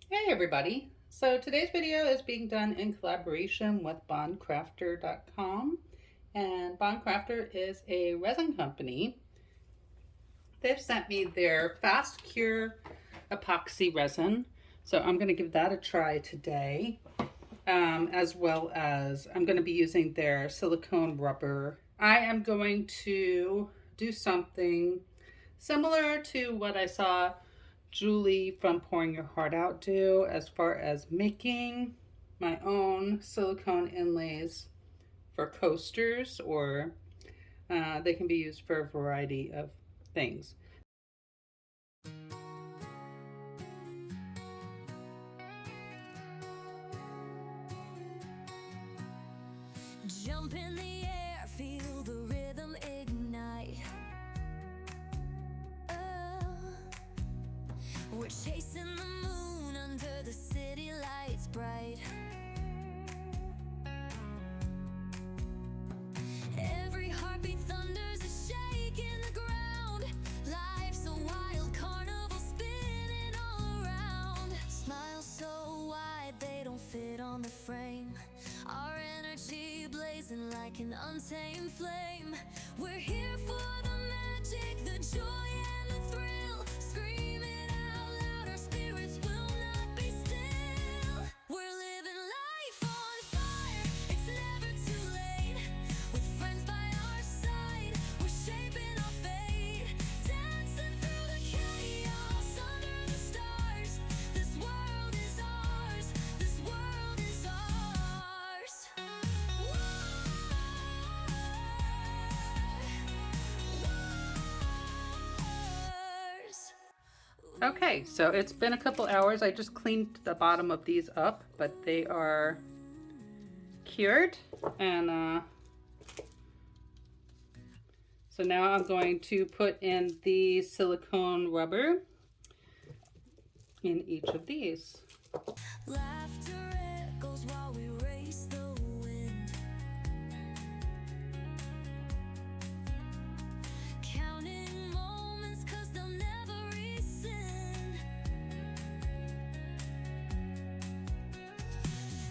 Hey everybody! So today's video is being done in collaboration with Craftor.com, and Craftor is a resin company. They've sent me their fast cure epoxy resin, so I'm going to give that a try today, as well as I'm going to be using their silicone rubber. I am going to do something similar to what I saw Julie from Pouring Your Heart Out do, as far as making my own silicone inlays for coasters, or they can be used for a variety of things. Jump in the air, feel the rhythm ignite. We're chasing the moon under the city lights bright. Every heartbeat thunders is shaking the ground. Life's a wild carnival spinning all around. Smiles so wide they don't fit on the frame. Our energy blazing like an untamed flame. We're here for the magic, the joy and the thrill. Screaming out loud, our spirits will not be still. We're living life on fire, it's never too late. With friends by our side, we're shaping our fate. Dancing through the chaos under the stars. This world is ours, this world is ours. Okay, so it's been a couple hours. I just cleaned the bottom of these up, but they are cured, and so now I'm going to put in the silicone rubber in each of these. Laughter echoes while we race the wind. Counting moments 'cause they'll never rescind.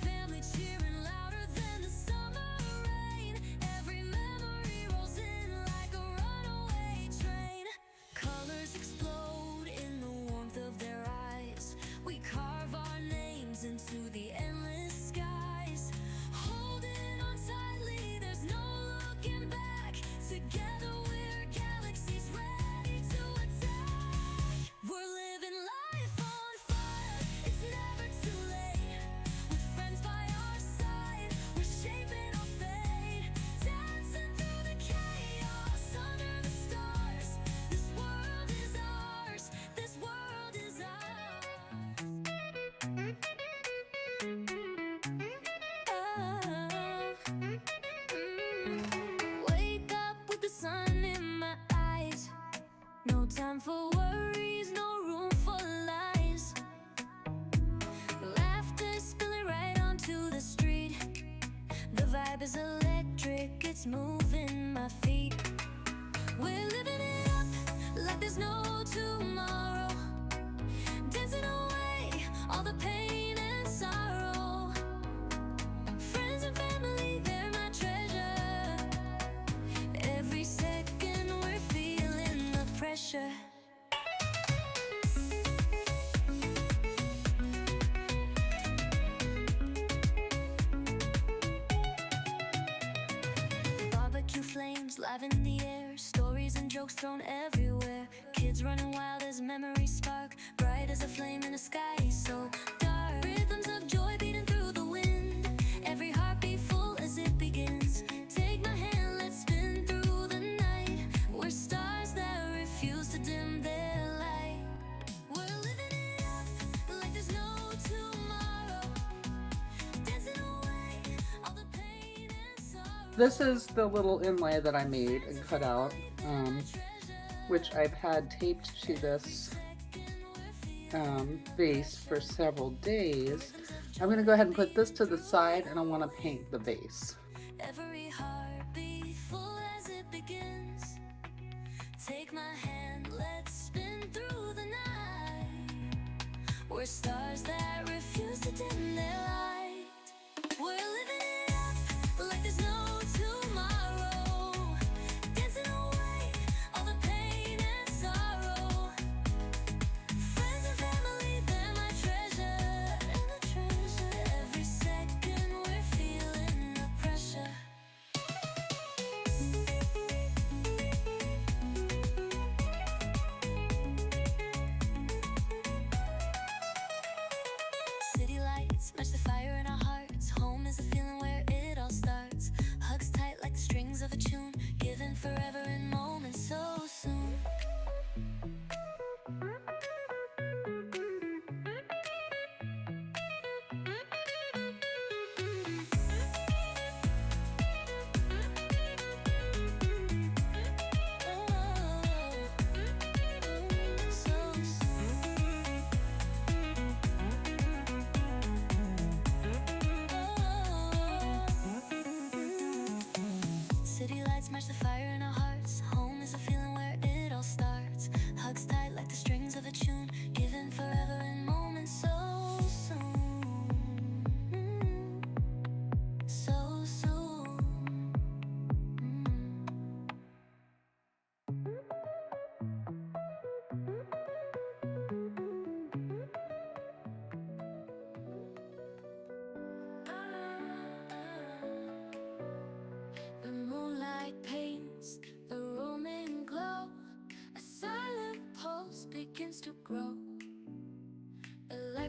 Family cheering louder than the summer rain. Every memory rolls in like a runaway train. Colors explode in the warmth of their eyes. We carve our names into the endless skies. Holding on tightly, there's no looking back. Together we're galaxies ready to attack. We're living life on fire, it's never too late. With friends by our side, we're shaping our fate. Dancing through the chaos under the stars. This world is ours, this world is ours. Wake up with the sun in my eyes. No time for worries, no room for lies. Laughter spilling right onto the street. The vibe is electric, it's moving my feet. We're living it up like there's no tomorrow. Dancing away all the pain and sorrow. Friends and family, they're my treasure. Every second we're feeling the pressure. Barbecue flames live in the air. Stories and jokes thrown everywhere. Kids running wild as memories spark. Bright as a flame in a sky so dark. Rhythms of joy beating through the wind. Every heartbeat full as it begins. Take my hand, let's spin through the night. We're stars that refuse to dim their light. We're living it up like there's no tomorrow. Dancing away all the pain and sorrow. This is the little inlay that I made and cut out, which I've had taped to this vase for several days. I'm going to go ahead and put this to the side, and I want to paint the vase. Every heartbeat full as it begins. Take my hand, let's spin through the night. We're stars that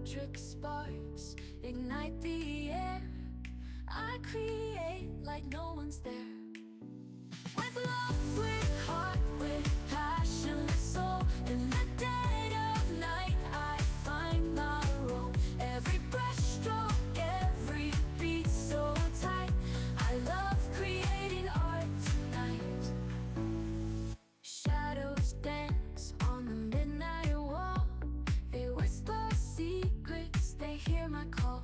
electric sparks ignite the air. I create like no one's there. With love, with heart, with passion, with soul. In the dead of night, I find my role. Every brushstroke, every beat so tight. I love creating art tonight. Shadows dance on the midnight wall. They whisper secrets, they hear my call.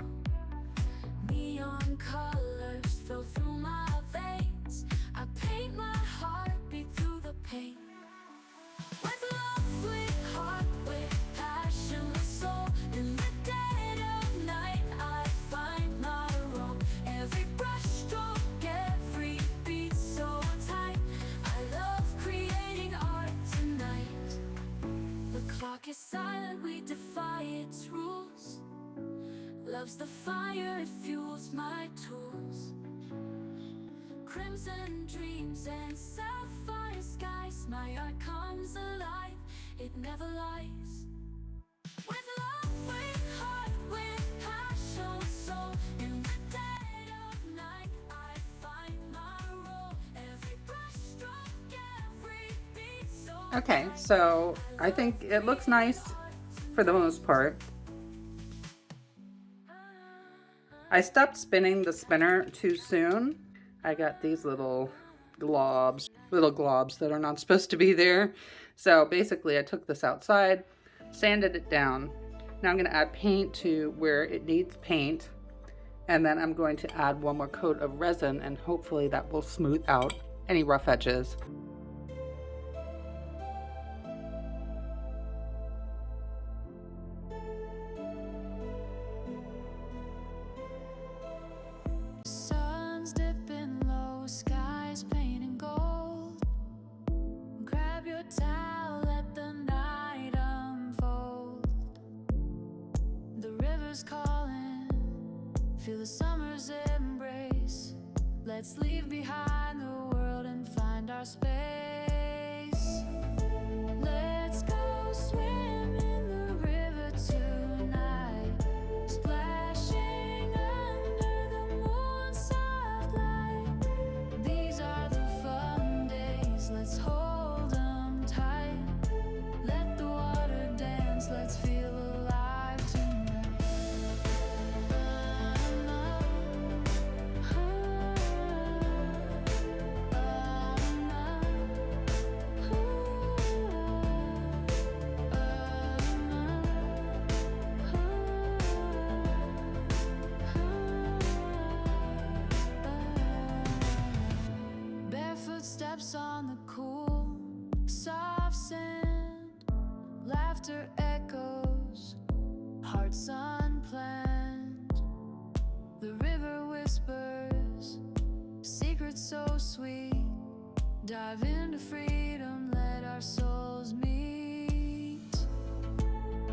Neon colors flow through my veins. I paint my heartbeat through the pain. With love, with heart, with passion, with soul. In the dead of night, I find my role. Every brushstroke, every beat so tight. I love creating art tonight. The clock is silent, we defy its rules. Love's the fire, it fuels my tools. Crimson dreams and sapphire skies. My art comes alive, it never lies. With love, with heart, with passion, with soul. In the dead of night, I find my role. Every brushstroke, every beat so Okay, so I think it looks nice for the most part. I stopped spinning the spinner too soon. I got these little globs that are not supposed to be there. So basically I took this outside, sanded it down. Now I'm going to add paint to where it needs paint. And then I'm going to add one more coat of resin, and hopefully that will smooth out any rough edges. Sun's dipping low, skies painting gold. Grab your towel, let the night unfold. The river's calling, feel the summer's embrace. Let's leave behind the world and find our space. Let's go swim in the river tonight, splashing under the moon's soft light. These are the fun days, let's hold them tight. Let the water dance, let's feel alive tonight. Barefoot steps on the cool, soft sand. Laughter echoes, hearts unplanned. The river whispers, secrets so sweet. Dive into freedom, let our souls meet.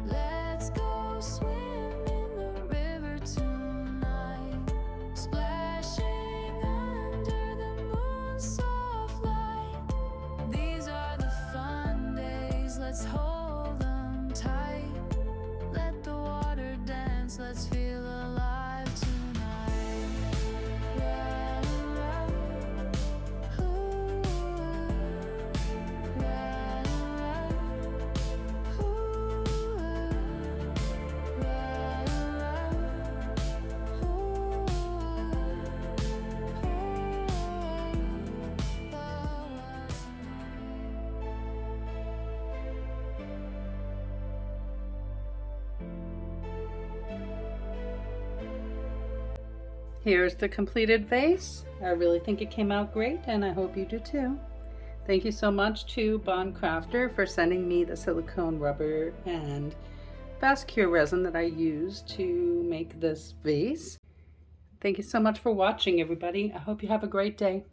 Let's go swim in the river tonight, splashing under the moon's soft light. These are the fun days, let's hold them tight. Let the water dance, let's feel alive tonight. Here's the completed vase. I really think it came out great, and I hope you do too. Thank you so much to Bond Craftor for sending me the silicone rubber and fast cure resin that I used to make this vase. Thank you so much for watching, everybody. I hope you have a great day.